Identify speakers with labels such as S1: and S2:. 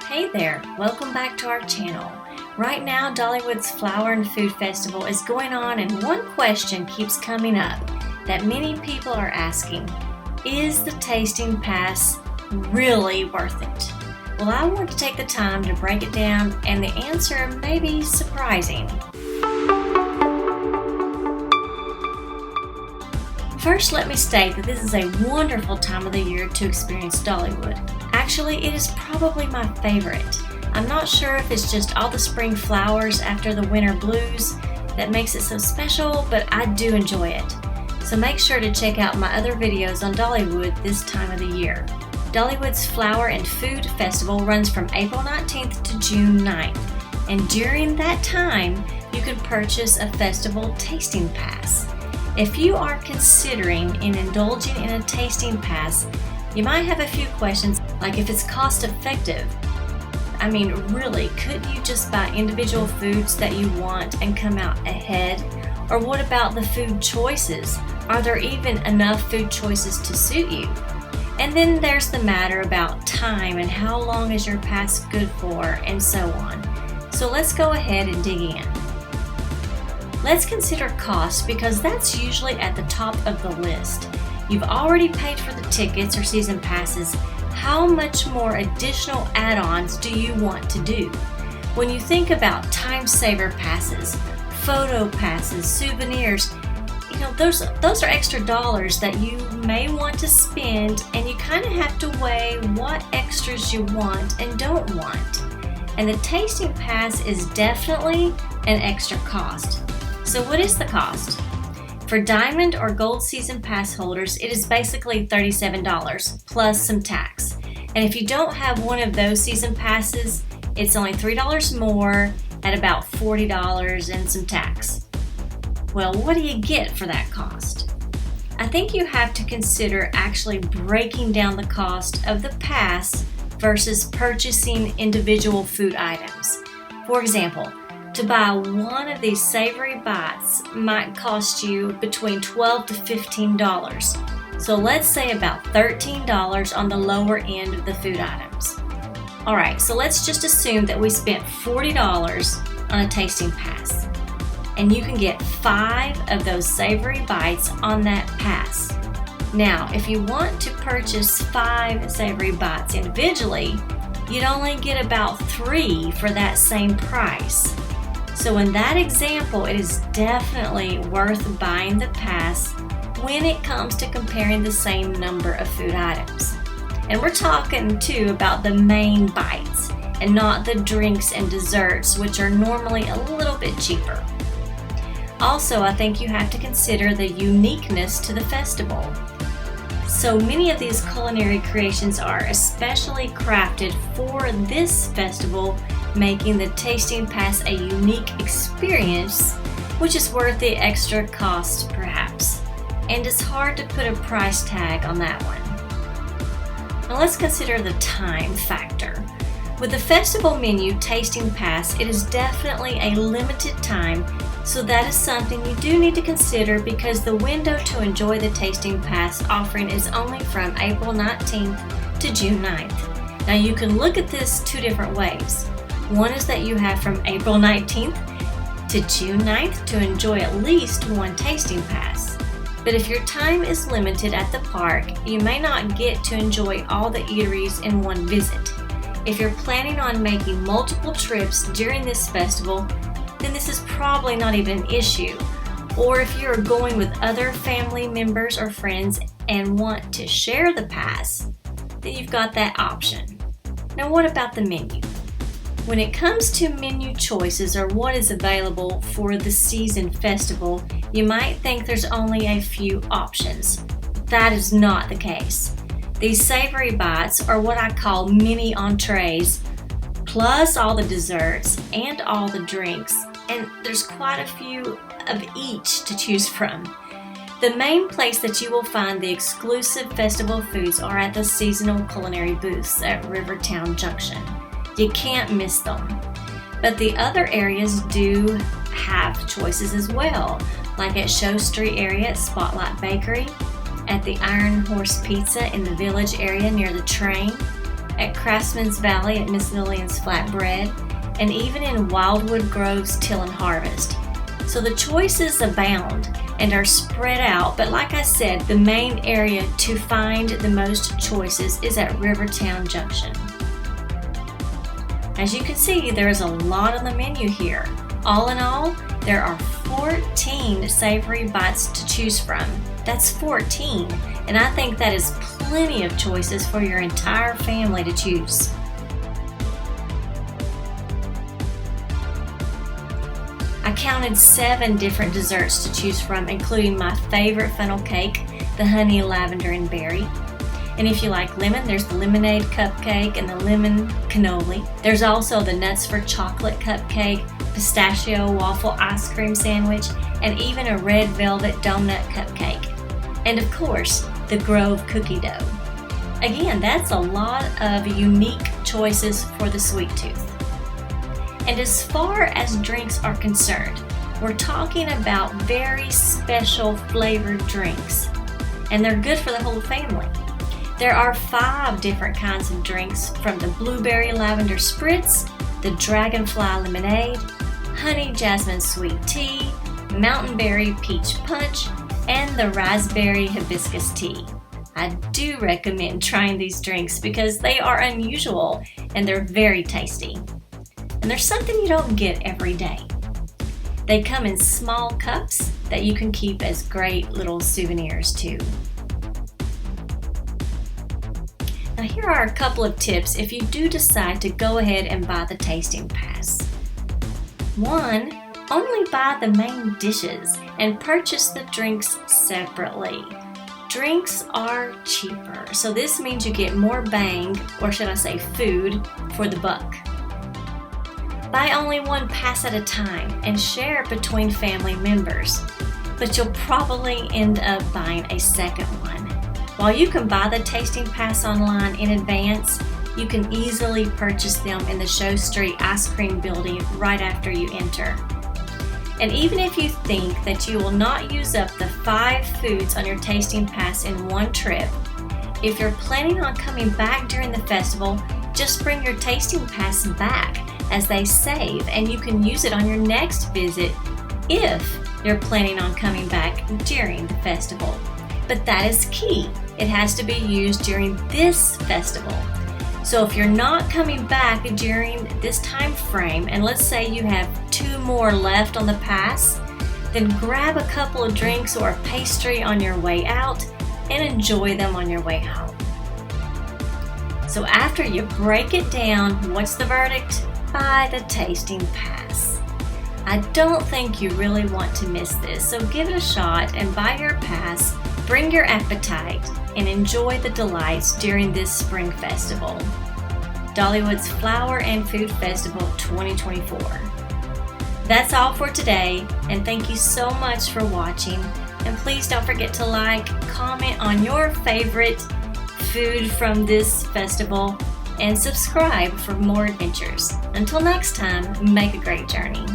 S1: Hey there, welcome back to our channel. Right now, Dollywood's Flower and Food Festival is going on, and one question keeps coming up that many people are asking: is the tasting pass really worth it? Well, I want to take the time to break it down, and the answer may be surprising. First, let me state that this is a wonderful time of the year to experience Dollywood. Actually, it is probably my favorite. I'm not sure if it's just all the spring flowers after the winter blues that makes it so special, but I do enjoy it. So make sure to check out my other videos on Dollywood this time of the year. Dollywood's Flower and Food Festival runs from April 19th to June 9th, and during that time, you can purchase a festival tasting pass. If you are considering indulging in a tasting pass, you might have a few questions, like if it's cost effective. I mean, really, could you just buy individual foods that you want and come out ahead? Or what about the food choices? Are there even enough food choices to suit you? And then there's the matter about time and how long is your pass good for, and so on. So let's go ahead and dig in. Let's consider cost, because that's usually at the top of the list. You've already paid for the tickets or season passes. How much more additional add-ons do you want to do? When you think about time saver passes, photo passes, souvenirs, those are extra dollars that you may want to spend, and you kind of have to weigh what extras you want and don't want. And the tasting pass is definitely an extra cost. So what is the cost? For Diamond or Gold Season Pass holders, it is basically $37 plus some tax. And if you don't have one of those season passes, it's only $3 more at about $40 and some tax. Well, what do you get for that cost? I think you have to consider actually breaking down the cost of the pass versus purchasing individual food items. For example, to buy one of these savory bites might cost you between $12 to $15. So let's say about $13 on the lower end of the food items. Alright, so let's just assume that we spent $40 on a tasting pass. And you can get 5 of those savory bites on that pass. Now, if you want to purchase 5 savory bites individually, you'd only get about 3 for that same price. So in that example, it is definitely worth buying the pass when it comes to comparing the same number of food items. And we're talking too about the main bites and not the drinks and desserts, which are normally a little bit cheaper. Also, I think you have to consider the uniqueness to the festival. So many of these culinary creations are especially crafted for this festival, making the tasting pass a unique experience, which is worth the extra cost perhaps. And it's hard to put a price tag on that one. Now let's consider the time factor. With the festival menu tasting pass, it is definitely a limited time, so that is something you do need to consider, because the window to enjoy the tasting pass offering is only from April 19th to June 9th. Now you can look at this 2 different ways. One is that you have from April 19th to June 9th to enjoy at least one tasting pass. But if your time is limited at the park, you may not get to enjoy all the eateries in one visit. If you're planning on making multiple trips during this festival, then this is probably not even an issue. Or if you're going with other family members or friends and want to share the pass, then you've got that option. Now what about the menu? When it comes to menu choices, or what is available for the season festival, you might think there's only a few options. That is not the case. These savory bites are what I call mini entrees, plus all the desserts and all the drinks, and there's quite a few of each to choose from. The main place that you will find the exclusive festival foods are at the seasonal culinary booths at Rivertown Junction. You can't miss them. But the other areas do have choices as well, like at Show Street area at Spotlight Bakery, at the Iron Horse Pizza in the Village area near the train, at Craftsman's Valley at Miss Lillian's Flatbread, and even in Wildwood Grove's Till and Harvest. So the choices abound and are spread out, but like I said, the main area to find the most choices is at Rivertown Junction. As you can see, there is a lot on the menu here. All in all, there are 14 savory bites to choose from. That's 14, and I think that is plenty of choices for your entire family to choose. I counted 7 different desserts to choose from, including my favorite funnel cake, the honey, lavender, and berry. And if you like lemon, there's the lemonade cupcake and the lemon cannoli. There's also the nuts for chocolate cupcake, pistachio waffle ice cream sandwich, and even a red velvet donut cupcake. And of course, the Grove cookie dough. Again, that's a lot of unique choices for the sweet tooth. And as far as drinks are concerned, we're talking about very special flavored drinks, and they're good for the whole family. There are 5 different kinds of drinks, from the blueberry lavender spritz, the dragonfly lemonade, honey jasmine sweet tea, mountain berry peach punch, and the raspberry hibiscus tea. I do recommend trying these drinks because they are unusual and they're very tasty. And there's something you don't get every day. They come in small cups that you can keep as great little souvenirs too. Now here are a couple of tips if you do decide to go ahead and buy the tasting pass. 1, only buy the main dishes and purchase the drinks separately. Drinks are cheaper, so this means you get more bang, or should I say food, for the buck. Buy only 1 pass at a time and share it between family members, but you'll probably end up buying a second one. While you can buy the tasting pass online in advance, you can easily purchase them in the Show Street Ice Cream Building right after you enter. And even if you think that you will not use up the 5 foods on your tasting pass in one trip, if you're planning on coming back during the festival, just bring your tasting pass back, as they save, and you can use it on your next visit if you're planning on coming back during the festival. But that is key. It has to be used during this festival. So if you're not coming back during this time frame, and let's say you have 2 more left on the pass, then grab a couple of drinks or a pastry on your way out and enjoy them on your way home. So after you break it down, what's the verdict? Buy the tasting pass. I don't think you really want to miss this, so give it a shot and buy your pass, bring your appetite, and enjoy the delights during this spring festival. Dollywood's Flower and Food Festival 2024. That's all for today, and thank you so much for watching. And please don't forget to like, comment on your favorite food from this festival, and subscribe for more adventures. Until next time, make a great journey.